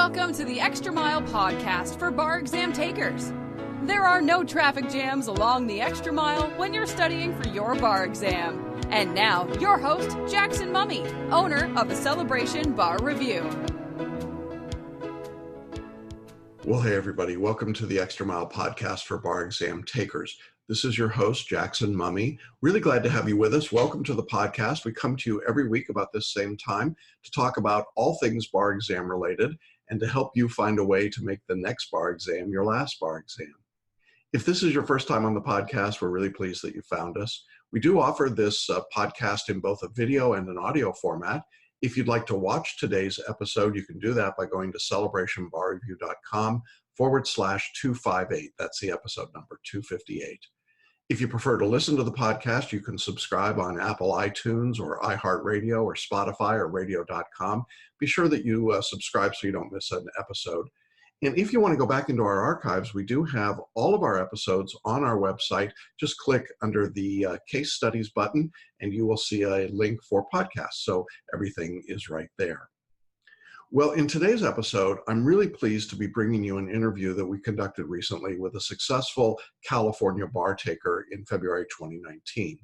Welcome to the Extra Mile podcast for bar exam takers. There are no traffic jams along the Extra Mile when you're studying for your bar exam. And now, your host, Jackson Mummy, owner of the Celebration Bar Review. Well, hey everybody, welcome to the Extra Mile podcast for bar exam takers. This is your host, Jackson Mummy. Really glad to have you with us. Welcome to the podcast. We come to you every week about this same time to talk about all things bar exam related and to help you find a way to make the next bar exam your last bar exam. If this is your first time on the podcast, we're really pleased that you found us. We do offer this podcast in both a video and an audio format. If you'd like to watch today's episode, you can do that by going to celebrationbarreview.com/258. That's the episode number, 258. If you prefer to listen to the podcast, you can subscribe on Apple iTunes or iHeartRadio or Spotify or radio.com. Be sure that you subscribe so you don't miss an episode. And if you want to go back into our archives, we do have all of our episodes on our website. Just click under the case studies button and you will see a link for podcasts. So everything is right there. Well, in today's episode, I'm really pleased to be bringing you an interview that we conducted recently with a successful California bar taker in February 2019.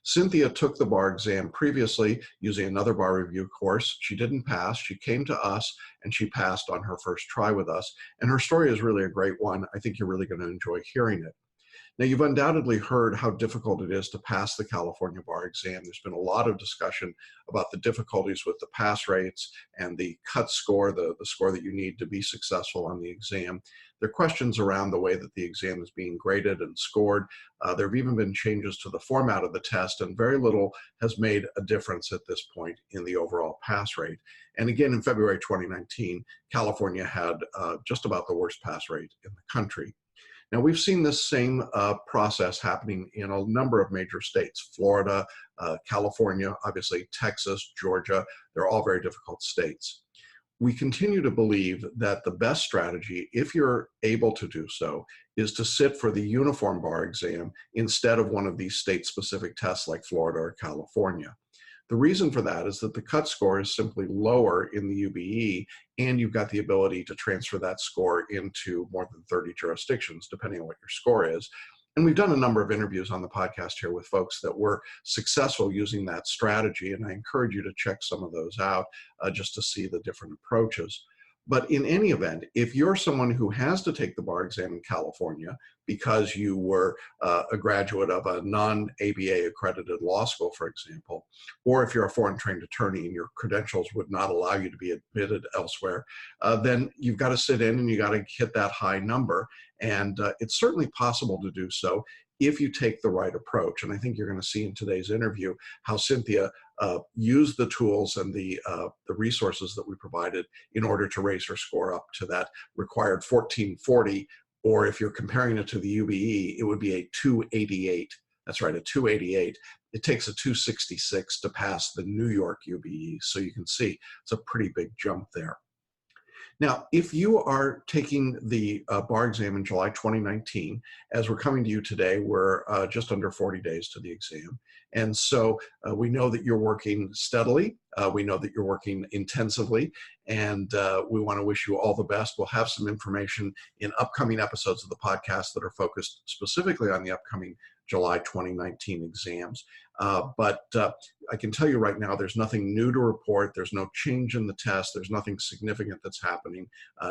Cinthia took the bar exam previously using another bar review course. She didn't pass. She came to us and she passed on her first try with us. And her story is really a great one. I think you're really going to enjoy hearing it. Now, you've undoubtedly heard how difficult it is to pass the California bar exam. There's been a lot of discussion about the difficulties with the pass rates and the cut score, the score that you need to be successful on the exam. There are questions around the way that the exam is being graded and scored. There have even been changes to the format of the test, and very little has made a difference at this point in the overall pass rate. And again, in February 2019, California had just about the worst pass rate in the country. Now, we've seen this same process happening in a number of major states: Florida, California, obviously Texas, Georgia. They're all very difficult states. We continue to believe that the best strategy, if you're able to do so, is to sit for the uniform bar exam instead of one of these state-specific tests like Florida or California. The reason for that is that the cut score is simply lower in the UBE, and you've got the ability to transfer that score into more than 30 jurisdictions, depending on what your score is. And we've done a number of interviews on the podcast here with folks that were successful using that strategy, and I encourage you to check some of those out just to see the different approaches. But in any event, if you're someone who has to take the bar exam in California because you were a graduate of a non-ABA accredited law school, for example, or if you're a foreign trained attorney and your credentials would not allow you to be admitted elsewhere, then you've got to sit in and you got to hit that high number. And it's certainly possible to do so if you take the right approach. And I think you're going to see in today's interview how Cinthia used the tools and the resources that we provided in order to raise her score up to that required 1440, or if you're comparing it to the UBE, it would be a 288. That's right, a 288. It takes a 266 to pass the New York UBE. So you can see it's a pretty big jump there. Now, if you are taking the bar exam in July 2019, as we're coming to you today, we're just under 40 days to the exam. And so we know that you're working steadily. We know that you're working intensively, and we want to wish you all the best. We'll have some information in upcoming episodes of the podcast that are focused specifically on the upcoming July 2019 exams. But I can tell you right now, there's nothing new to report. There's no change in the test. There's nothing significant that's happening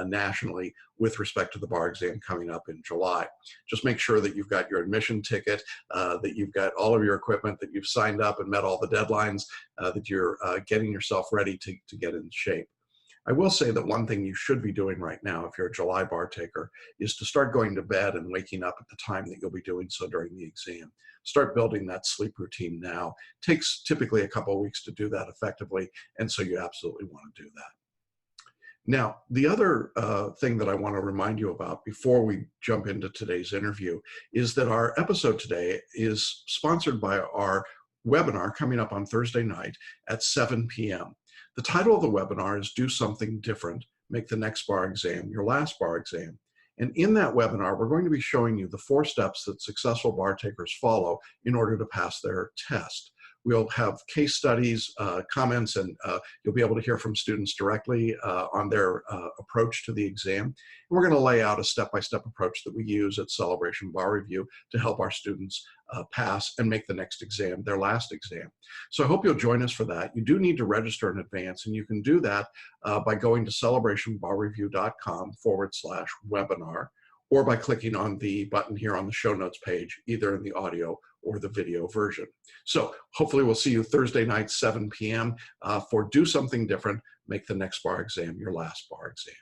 nationally with respect to the bar exam coming up in July. Just make sure that you've got your admission ticket, that you've got all of your equipment, that you've signed up and met all the deadlines, that you're getting yourself ready to get in shape. I will say that one thing you should be doing right now, if you're a July bar taker, is to start going to bed and waking up at the time that you'll be doing so during the exam. Start building that sleep routine now. It takes typically a couple of weeks to do that effectively, and so you absolutely want to do that. Now, the other thing that I want to remind you about before we jump into today's interview is that our episode today is sponsored by our webinar coming up on Thursday night at 7 p.m. The title of the webinar is Do Something Different, Make the Next Bar Exam Your Last Bar Exam. And in that webinar, we're going to be showing you the 4 steps that successful bar takers follow in order to pass their test. We'll have case studies, comments, and you'll be able to hear from students directly on their approach to the exam. And we're going to lay out a step-by-step approach that we use at Celebration Bar Review to help our students pass and make the next exam their last exam. So I hope you'll join us for that. You do need to register in advance, and you can do that by going to celebrationbarreview.com/webinar, or by clicking on the button here on the show notes page, either in the audio or the video version. So hopefully we'll see you Thursday night, 7 p.m. For Do Something Different, Make the Next Bar Exam Your Last Bar Exam.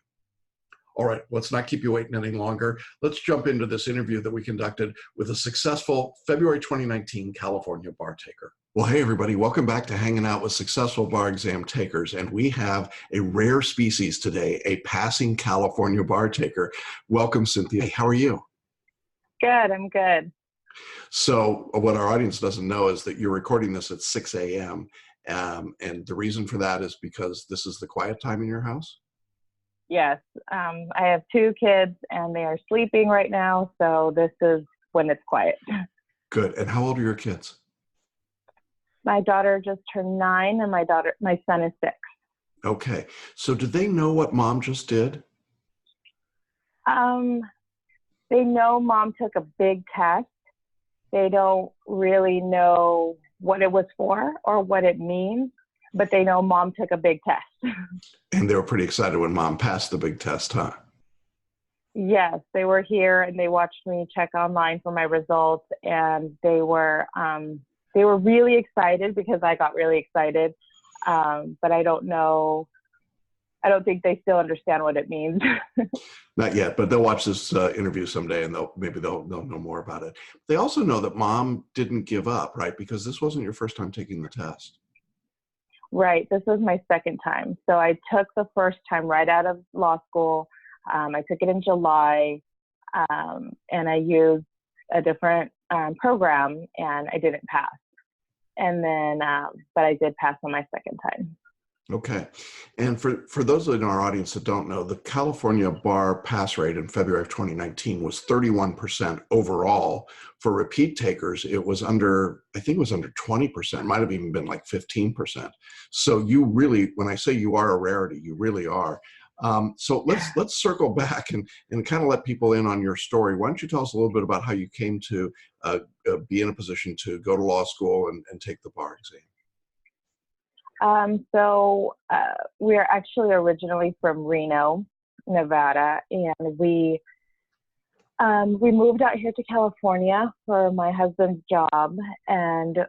All right, let's not keep you waiting any longer. Let's jump into this interview that we conducted with a successful February 2019 California bar taker. Well, hey everybody, welcome back to Hanging Out with Successful Bar Exam Takers. And we have a rare species today, a passing California bar taker. Welcome, Cinthia. Hey, how are you? Good, I'm good. So what our audience doesn't know is that you're recording this at 6 a.m. And the reason for that is because this is the quiet time in your house? Yes, I have 2 kids and they are sleeping right now, so this is when it's quiet. Good. And how old are your kids? My daughter just turned 9 and my son is 6. Okay. So did they know what mom just did? They know mom took a big test. They don't really know what it was for or what it means, but they know mom took a big test. And they were pretty excited when mom passed the big test, huh? Yes, they were here and they watched me check online for my results, and they were really excited because I got really excited. But I don't think they still understand what it means. Not yet, but they'll watch this interview someday and maybe they'll know more about it. They also know that mom didn't give up, right? Because this wasn't your first time taking the test. Right. This was my second time. So I took the first time right out of law school. I took it in July, and I used a different program, and I didn't pass. And then, but I did pass on my second time. Okay. And for those in our audience that don't know, the California bar pass rate in February of 2019 was 31% overall. For repeat takers, it was under 20%, might have even been like 15%. So you really, when I say you are a rarity, you really are. So let's circle back and kind of let people in on your story. Why don't you tell us a little bit about how you came to be in a position to go to law school and take the bar exam? We are actually originally from Reno, Nevada, and we moved out here to California for my husband's job, and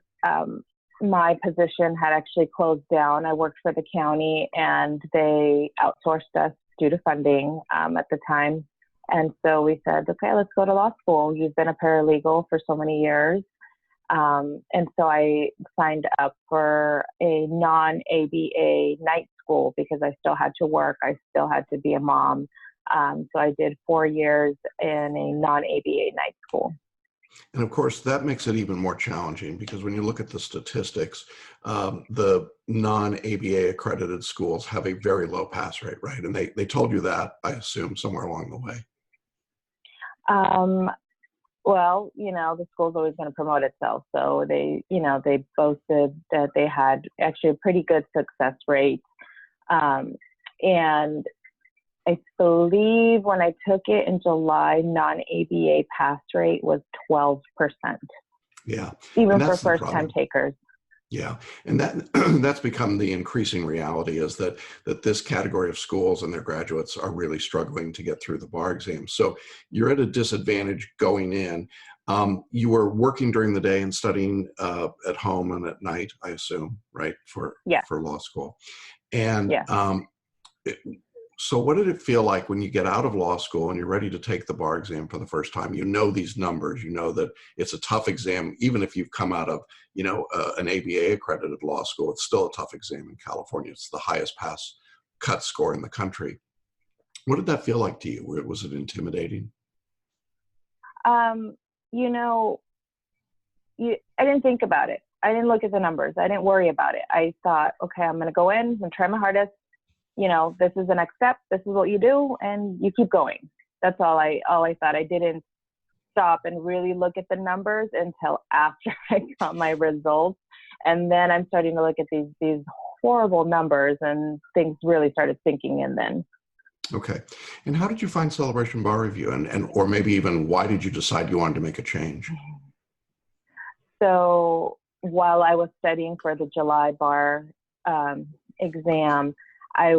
my position had actually closed down. I worked for the county, and they outsourced us due to funding at the time. And so we said, okay, let's go to law school. You've been a paralegal for so many years. And so I signed up for a non-ABA night school because I still had to work. I still had to be a mom. So I did 4 years in a non-ABA night school. And of course, that makes it even more challenging because when you look at the statistics, the non-ABA accredited schools have a very low pass rate, right? And they told you that, I assume, somewhere along the way. Well, the school's always going to promote itself. So they boasted that they had actually a pretty good success rate. And I believe when I took it in July, non-ABA pass rate was 12%. Yeah. Even for first-time takers. Yeah, and that's become the increasing reality is that this category of schools and their graduates are really struggling to get through the bar exam. So you're at a disadvantage going in. You were working during the day and studying at home and at night, I assume, right, for law school. And so what did it feel like when you get out of law school and you're ready to take the bar exam for the first time? You know these numbers, you know that it's a tough exam. Even if you've come out of, an ABA accredited law school, it's still a tough exam in California. It's the highest pass cut score in the country. What did that feel like to you? Was it intimidating? I didn't think about it. I didn't look at the numbers. I didn't worry about it. I thought, okay, I'm going to go in and try my hardest. This is the next step. This is what you do, and you keep going. That's all I thought. I didn't stop and really look at the numbers until after I got my results. And then I'm starting to look at these horrible numbers, and things really started sinking in then. Okay. And how did you find Celebration Bar Review? And or maybe even why did you decide you wanted to make a change? So while I was studying for the July bar exam, I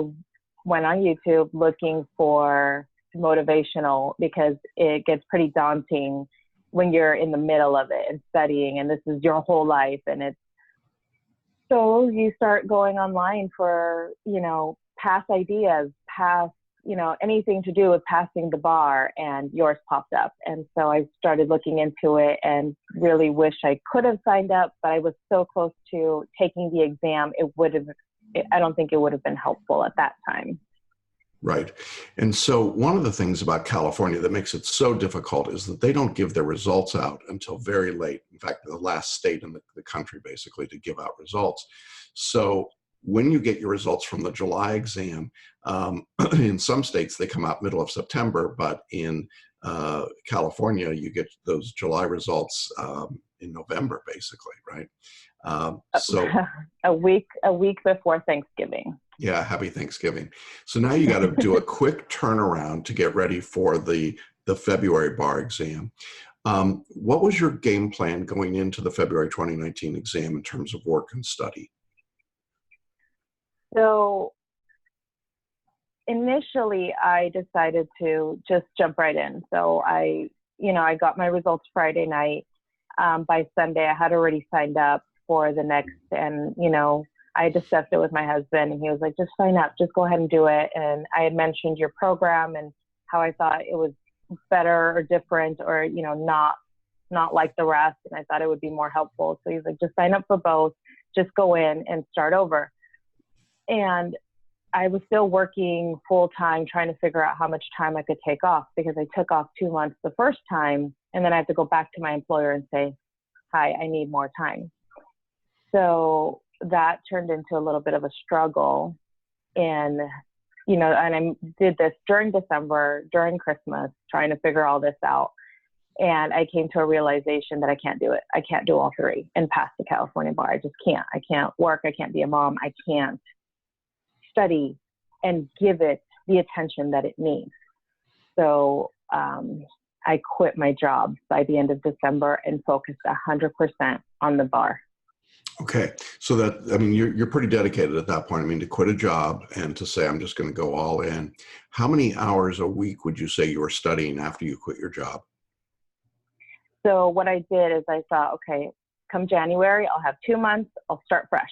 went on YouTube looking for motivational, because it gets pretty daunting when you're in the middle of it and studying, and this is your whole life. And it's, so you start going online for, past ideas, anything to do with passing the bar, and yours popped up. And so I started looking into it and really wish I could have signed up, but I was so close to taking the exam. I don't think it would have been helpful at that time. Right. And so one of the things about California that makes it so difficult is that they don't give their results out until very late. In fact, the last state in the country basically to give out results. So when you get your results from the July exam, in some states they come out middle of September, but in California you get those July results in November, basically, right? So a week before Thanksgiving. Yeah, happy Thanksgiving. So now you got to do a quick turnaround to get ready for the February bar exam. What was your game plan going into the February 2019 exam in terms of work and study? So initially I decided to just jump right in. So I got my results Friday night. By Sunday I had already signed up for the next, and I discussed it with my husband, and he was like, just sign up, just go ahead and do it. And I had mentioned your program and how I thought it was better or different, or, not like the rest. And I thought it would be more helpful. So he's like, just sign up for both, just go in and start over. And I was still working full time, trying to figure out how much time I could take off, because I took off 2 months the first time, and then I have to go back to my employer and say, hi, I need more time. So that turned into a little bit of a struggle. And, and I did this during December, during Christmas, trying to figure all this out. And I came to a realization that I can't do it. I can't do all three and pass the California bar. I just can't. I can't work. I can't be a mom. I can't study and give it the attention that it needs. So I quit my job by the end of December and focused 100% on the bar. Okay. So you're pretty dedicated at that point. To quit a job and to say, I'm just going to go all in. How many hours a week would you say you were studying after you quit your job? So what I did is I thought, okay, come January, I'll have 2 months. I'll start fresh.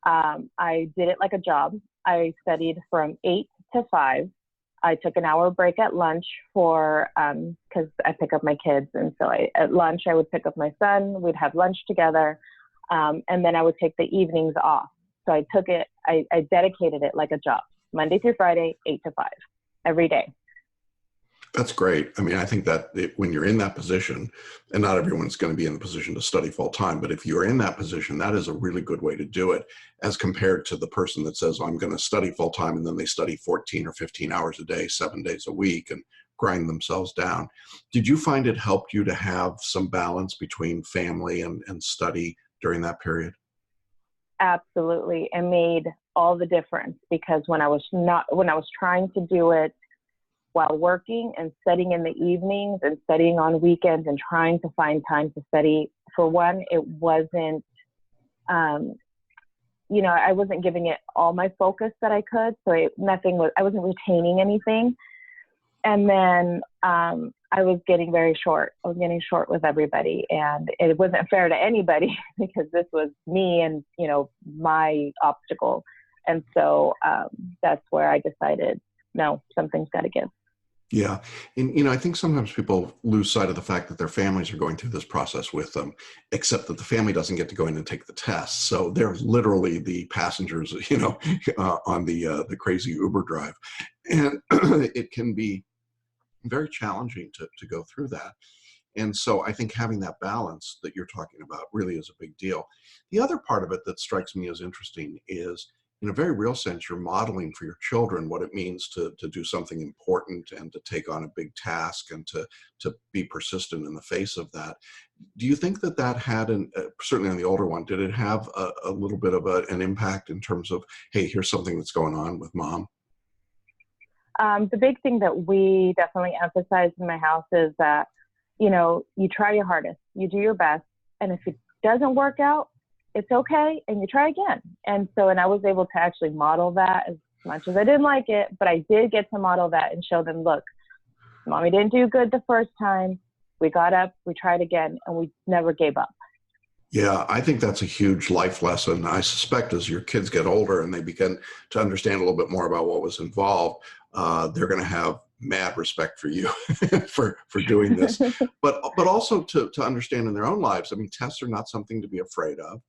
I did it like a job. I studied from 8 to 5. I took an hour break at lunch because I pick up my kids. And so at lunch, I would pick up my son. We'd have lunch together. And then I would take the evenings off. So I took it, I dedicated it like a job, Monday through Friday, 8 to 5, every day. That's great. I think that when you're in that position, and not everyone's going to be in the position to study full time, but if you're in that position, that is a really good way to do it, as compared to the person that says, I'm going to study full time, and then they study 14 or 15 hours a day, 7 days a week, and grind themselves down. Did you find it helped you to have some balance between family and study during that period? Absolutely. It made all the difference, because when I was trying to do it while working and studying in the evenings and studying on weekends and trying to find time to study, for one, it wasn't, I wasn't giving it all my focus that I could. So I wasn't retaining anything. And then I was getting very short. I was getting short with everybody, and it wasn't fair to anybody, because this was me and, my obstacle. And so that's where I decided, no, something's got to give. Yeah. And, I think sometimes people lose sight of the fact that their families are going through this process with them, except that the family doesn't get to go in and take the test. So they're literally the passengers, on the crazy Uber drive. And it can be very challenging to go through that. And so I think having that balance that you're talking about really is a big deal. The other part of it that strikes me as interesting is in a very real sense, you're modeling for your children what it means to do something important and to take on a big task and to be persistent in the face of that. Do you think that that had, certainly on the older one, did it have a little bit of an impact in terms of, hey, here's something that's going on with mom? The big thing that we definitely emphasize in my house is that, you know, you try your hardest, you do your best, and if it doesn't work out, it's okay, and you try again. And I was able to actually model that as much as I didn't like it, but I did get to model that and show them, look, mommy didn't do good the first time. We got up, we tried again, and we never gave up. Yeah, I think that's a huge life lesson. I suspect as your kids get older and they begin to understand a little bit more about what was involved, they're going to have mad respect for you for doing this, but also to understand in their own lives. I mean, tests are not something to be afraid of,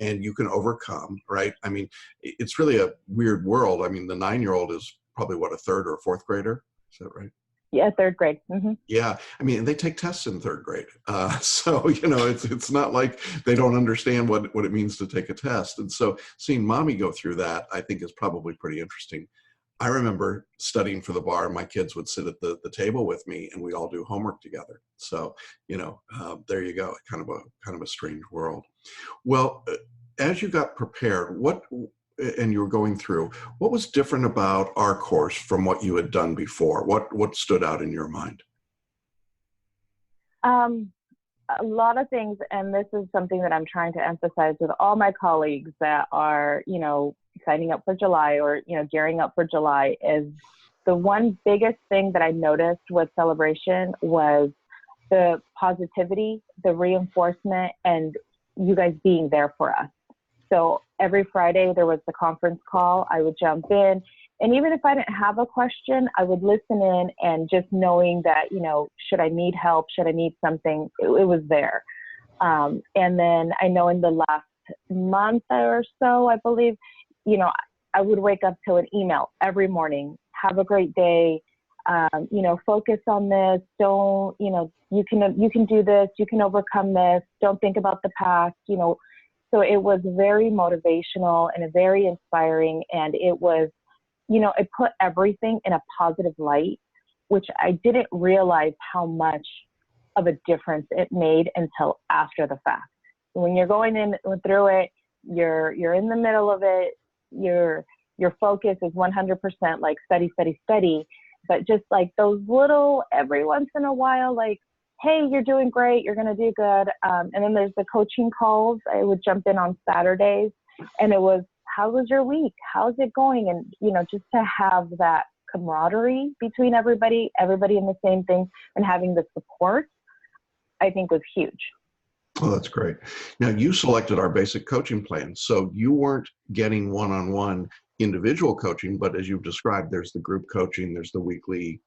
and you can overcome, right? I mean, it's really a weird world. I mean, the 9-year-old is probably what, a third or a fourth grader? Is that right? Yeah, third grade. Mm-hmm. Yeah, I mean, they take tests in third grade, so you know, it's not like they don't understand what it means to take a test. And so, seeing mommy go through that, I think, is probably pretty interesting. I remember studying for the bar. My kids would sit at the table with me, and we all do homework together. So, you know, there you go. Kind of a strange world. Well, as you got prepared, and you were going through, what was different about our course from what you had done before? What stood out in your mind? A lot of things, and this is something that I'm trying to emphasize with all my colleagues that are, you know, signing up for July or, you know, gearing up for July, is the one biggest thing that I noticed with Celebration was the positivity, the reinforcement, and you guys being there for us. So every Friday there was the conference call. I would jump in, and even if I didn't have a question, I would listen in, and just knowing that, you know, should I need help, should I need something, it was there. And then I know in the last month or so, I believe, you know, I would wake up to an email every morning. Have a great day. You know, focus on this. Don't, you know, you can do this. You can overcome this. Don't think about the past, you know. So it was very motivational and very inspiring. And it was, you know, it put everything in a positive light, which I didn't realize how much of a difference it made until after the fact. When you're going in through it, you're in the middle of it, your focus is 100% like study, study, study. But just like those little, every once in a while, like, hey, you're doing great, you're going to do good. And then there's the coaching calls. I would jump in on Saturdays, and it was, how was your week? How's it going? And, you know, just to have that camaraderie between everybody in the same thing and having the support, I think was huge. Oh, that's great. Now, you selected our basic coaching plan. So you weren't getting one-on-one individual coaching, but as you've described, there's the group coaching, there's the weekly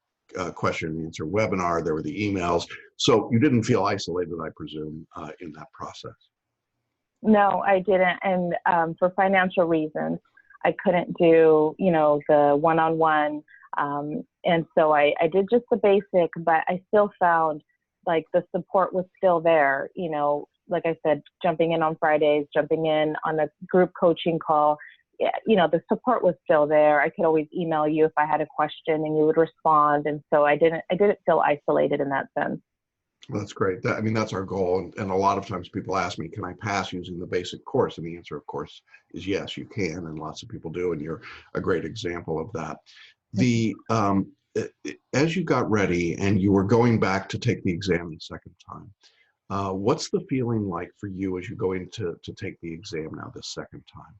question and answer webinar, there were the emails. So you didn't feel isolated, I presume, in that process. No, I didn't. And for financial reasons, I couldn't do, you know, the one-on-one. And so I did just the basic, but I still found like the support was still there. You know, like I said, jumping in on Fridays, jumping in on a group coaching call, you know, the support was still there. I could always email you if I had a question and you would respond. And so I didn't feel isolated in that sense. Well, that's great. I mean, that's our goal. And a lot of times people ask me, can I pass using the basic course? And the answer, of course, is yes, you can. And lots of people do. And you're a great example of that. As you got ready and you were going back to take the exam the second time, what's the feeling like for you as you go in to take the exam now this second time?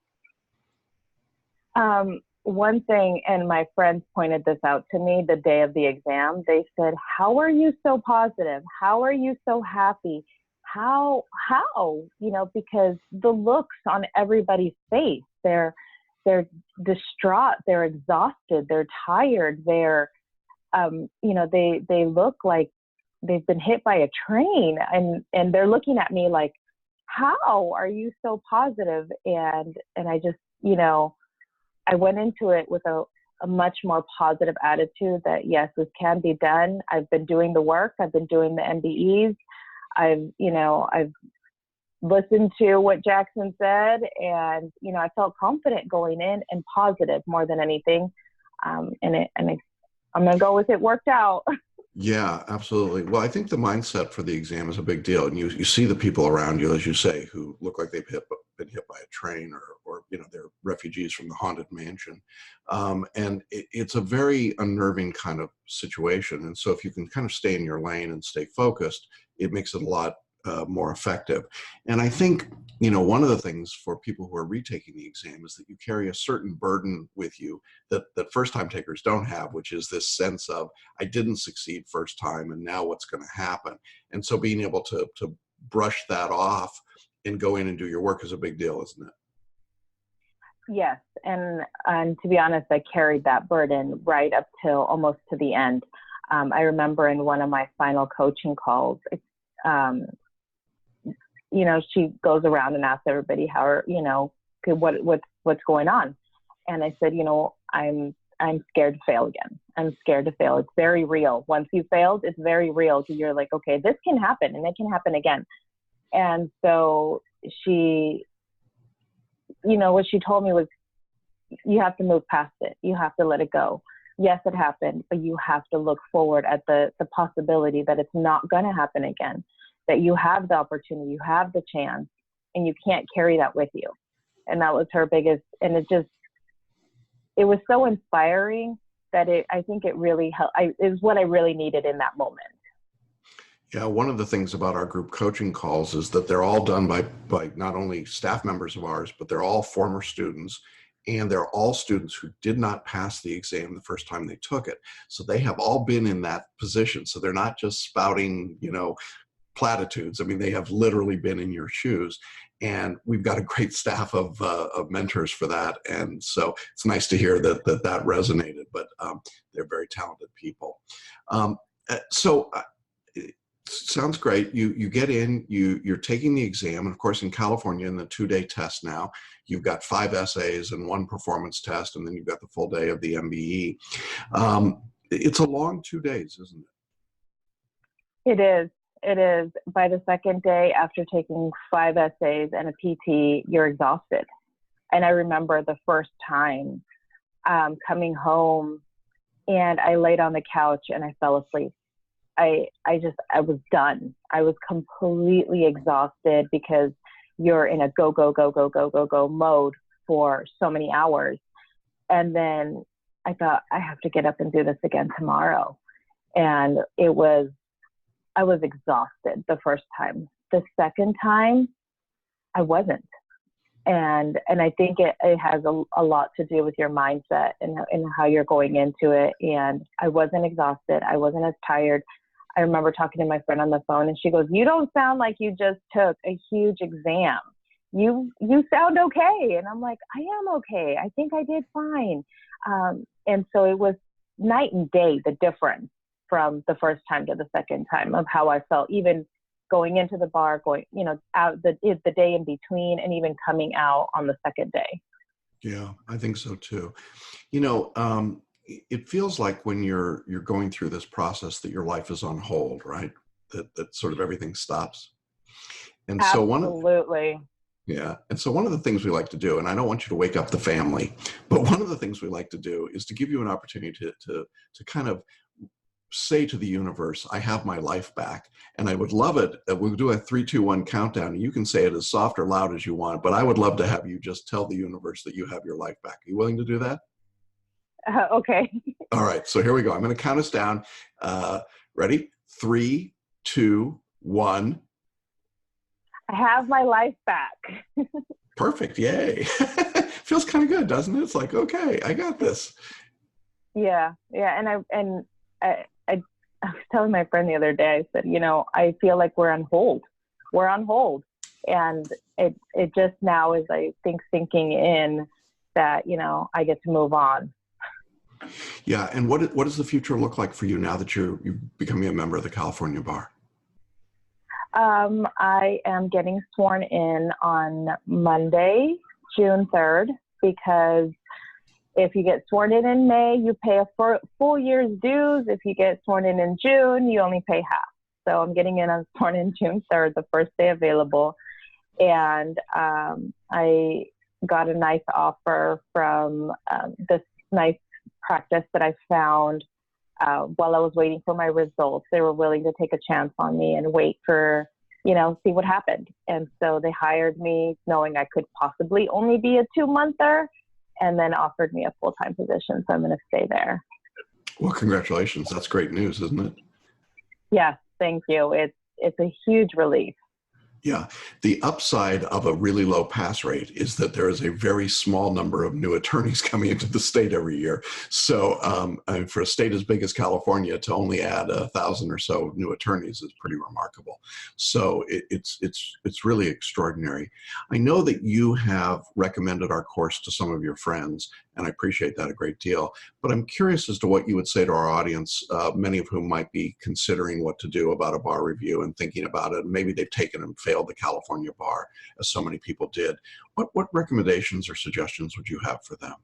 One thing, and my friends pointed this out to me the day of the exam, they said, how are you so positive? How are you so happy? How, you know, because the looks on everybody's face, they're distraught, they're exhausted, they're tired, they're, you know, they look like they've been hit by a train, and they're looking at me like, how are you so positive? And I just, you know, I went into it with a much more positive attitude that yes, this can be done. I've been doing the work. I've been doing the MBEs. I've listened to what Jackson said, and, you know, I felt confident going in and positive more than anything. I'm going to go with it worked out. Yeah, absolutely. Well, I think the mindset for the exam is a big deal. And you see the people around you, as you say, who look like they've been hit by a train, or you know, they're refugees from the haunted mansion. And it's a very unnerving kind of situation. And so if you can kind of stay in your lane and stay focused, it makes it a lot more effective. And I think, you know, one of the things for people who are retaking the exam is that you carry a certain burden with you that first-time takers don't have, which is this sense of, I didn't succeed first time, and now what's going to happen? And so being able to brush that off and go in and do your work is a big deal, isn't it? Yes, and to be honest, I carried that burden right up till almost to the end. I remember in one of my final coaching calls, you know, she goes around and asks everybody how, you know, what's going on. And I said, you know, I'm scared to fail again. I'm scared to fail. It's very real. Once you failed, it's very real. So you're like, okay, this can happen, and it can happen again. And so she, you know, what she told me was, you have to move past it. You have to let it go. Yes, it happened, but you have to look forward at the possibility that it's not going to happen again, that you have the opportunity, you have the chance, and you can't carry that with you. And that was her biggest, and it was so inspiring that I think it really helped. It was what I really needed in that moment. Yeah, one of the things about our group coaching calls is that they're all done by not only staff members of ours, but they're all former students, and they're all students who did not pass the exam the first time they took it. So they have all been in that position. So they're not just spouting, you know, platitudes. I mean, they have literally been in your shoes, and we've got a great staff of mentors for that. And so it's nice to hear that resonated, but they're very talented people. So it sounds great. You get in, you're taking the exam. And of course, in California, in the 2-day test now, you've got 5 essays and 1 performance test, and then you've got the full day of the MBE. It's a long 2 days, isn't it? It is. It is. By the second day, after taking 5 essays and a PT, you're exhausted. And I remember the first time coming home, and I laid on the couch and I fell asleep. I was done. I was completely exhausted because you're in a go mode for so many hours. And then I thought, I have to get up and do this again tomorrow. And I was exhausted the first time. The second time, I wasn't. And I think it has a lot to do with your mindset and how you're going into it. And I wasn't exhausted. I wasn't as tired. I remember talking to my friend on the phone, and she goes, "You don't sound like you just took a huge exam. You sound okay." And I'm like, I am okay. I think I did fine. And so it was night and day, the difference from the first time to the second time of how I felt, even going into the bar, going, you know, out the day in between, and even coming out on the second day. Yeah, I think so too. You know, it feels like when you're going through this process that your life is on hold, right? That sort of everything stops. And Absolutely. And so one of the things we like to do, and I don't want you to wake up the family, but one of the things we like to do is to give you an opportunity to kind of say to the universe, I have my life back. And I would love it. We'll do a 3, 2, 1 countdown. And you can say it as soft or loud as you want, but I would love to have you just tell the universe that you have your life back. Are you willing to do that? Okay. All right. So here we go. I'm going to count us down. Ready? 3, 2, 1. I have my life back. Perfect. Yay. Feels kind of good, doesn't it? It's like, okay, I got this. Yeah. Yeah. And I was telling my friend the other day, I said, you know, I feel like we're on hold. We're on hold. And it just now is, I think, sinking in that, you know, I get to move on. Yeah. And what does the future look like for you now that you're becoming a member of the California Bar? I am getting sworn in on Monday, June 3rd, because if you get sworn in May, you pay a full year's dues. If you get sworn in June, you only pay half. So I'm getting sworn in June 3rd, the first day available. And I got a nice offer from this nice practice that I found while I was waiting for my results. They were willing to take a chance on me and wait for, see what happened. And so they hired me knowing I could possibly only be a 2-monther, and then offered me a full-time position. So I'm going to stay there. Well, congratulations. That's great news, isn't it? Yes, thank you. It's a huge relief. Yeah. The upside of a really low pass rate is that there is a very small number of new attorneys coming into the state every year. So for a state as big as California to only add 1,000 or so new attorneys is pretty remarkable. So it's really extraordinary. I know that you have recommended our course to some of your friends, and I appreciate that a great deal. But I'm curious as to what you would say to our audience, many of whom might be considering what to do about a bar review and thinking about it. Maybe they've taken and failed the California bar, as so many people did. What recommendations or suggestions would you have for them?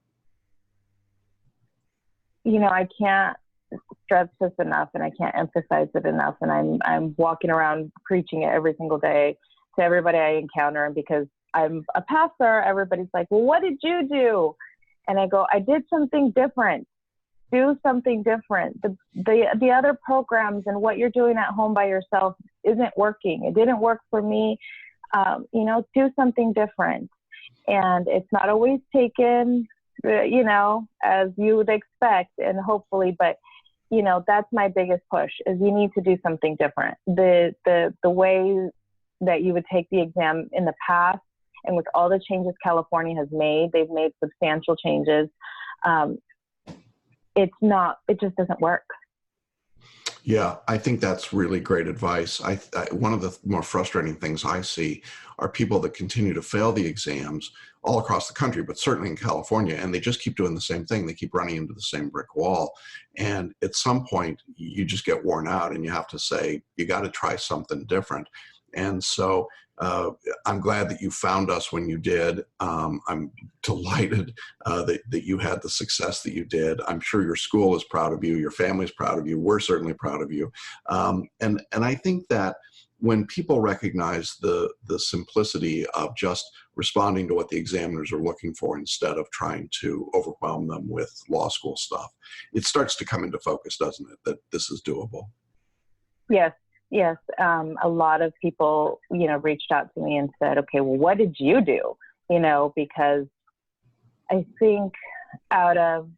I can't stress this enough, and I can't emphasize it enough. And I'm walking around preaching it every single day to everybody I encounter. And because I'm a pastor, everybody's like, well, what did you do? And I go, I did something different. Do something different. The other programs and what you're doing at home by yourself isn't working. It didn't work for me. Do something different. And it's not always taken, as you would expect, and hopefully, but that's my biggest push is you need to do something different. The way that you would take the exam in the past, and with all the changes California has made, they've made substantial changes. It just doesn't work. Yeah, I think that's really great advice. One of the more frustrating things I see are people that continue to fail the exams all across the country, but certainly in California, and they just keep doing the same thing. They keep running into the same brick wall. And at some point, you just get worn out, and you have to say, you got to try something different. And so I'm glad that you found us when you did. I'm delighted that you had the success that you did. I'm sure your school is proud of you. Your family's proud of you. We're certainly proud of you. And I think that when people recognize the simplicity of just responding to what the examiners are looking for instead of trying to overwhelm them with law school stuff, it starts to come into focus, doesn't it, that this is doable? Yes. Yes. A lot of people, reached out to me and said, okay, well, what did you do? Because I think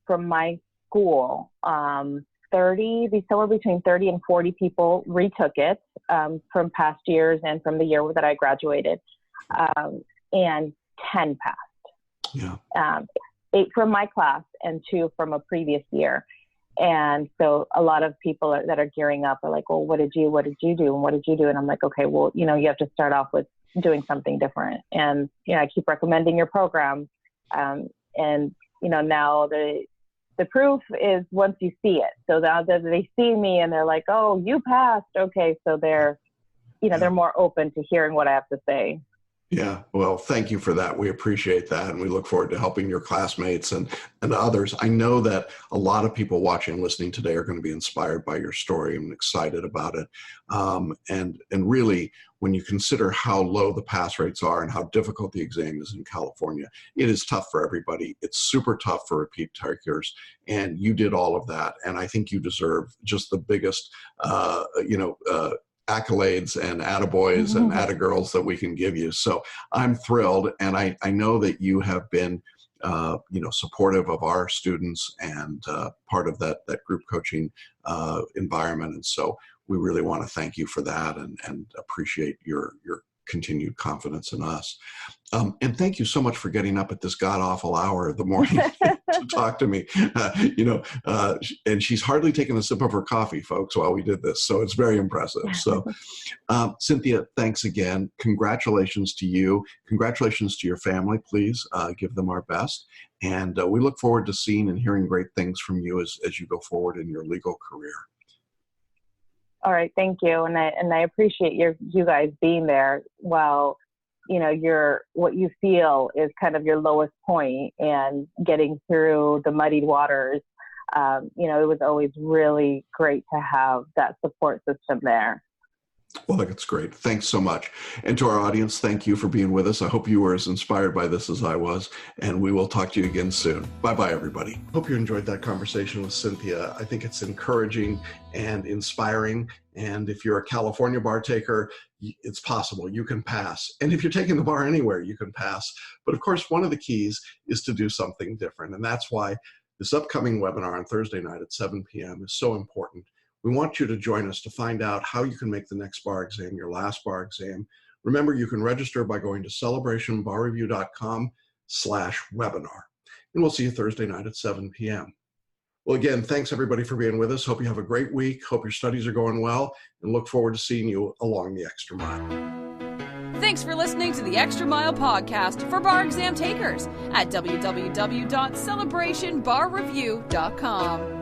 from my school, somewhere between 30 and 40 people retook it from past years and from the year that I graduated, and 10 passed. Yeah. 8 from my class and 2 from a previous year. And so a lot of people that are gearing up are like, well, what did you do? And what did you do? And I'm like, okay, well, you have to start off with doing something different. And, I keep recommending your program. And, now the proof is once you see it. So now that they see me and they're like, oh, you passed. Okay. So they're more open to hearing what I have to say. Yeah, well, thank you for that. We appreciate that, and we look forward to helping your classmates and others. I know that a lot of people watching and listening today are going to be inspired by your story and excited about it. And really, when you consider how low the pass rates are and how difficult the exam is in California, it is tough for everybody. It's super tough for repeat takers, and you did all of that. And I think you deserve just the biggest, accolades and attaboys and attagirls that we can give you. So I'm thrilled. And I know that you have been, supportive of our students and part of that group coaching environment. And so we really want to thank you for that and appreciate your continued confidence in us. And thank you so much for getting up at this god-awful hour of the morning to talk to me. And she's hardly taken a sip of her coffee, folks, while we did this. So it's very impressive. So Cinthia, thanks again. Congratulations to you. Congratulations to your family. Please give them our best. And we look forward to seeing and hearing great things from you as you go forward in your legal career. All right, thank you, and I appreciate you guys being there while what you feel is kind of your lowest point and getting through the muddied waters. It was always really great to have that support system there. Well, that's great. Thanks so much. And to our audience, thank you for being with us. I hope you were as inspired by this as I was, and we will talk to you again soon. Bye-bye, everybody. Hope you enjoyed that conversation with Cinthia. I think it's encouraging and inspiring. And if you're a California bar taker, it's possible. You can pass. And if you're taking the bar anywhere, you can pass. But of course, one of the keys is to do something different. And that's why this upcoming webinar on Thursday night at 7 p.m. is so important. We want you to join us to find out how you can make the next bar exam your last bar exam. Remember, you can register by going to celebrationbarreview.com/webinar. And we'll see you Thursday night at 7 p.m. Well, again, thanks everybody for being with us. Hope you have a great week. Hope your studies are going well, and look forward to seeing you along the extra mile. Thanks for listening to the Extra Mile podcast for bar exam takers at www.celebrationbarreview.com.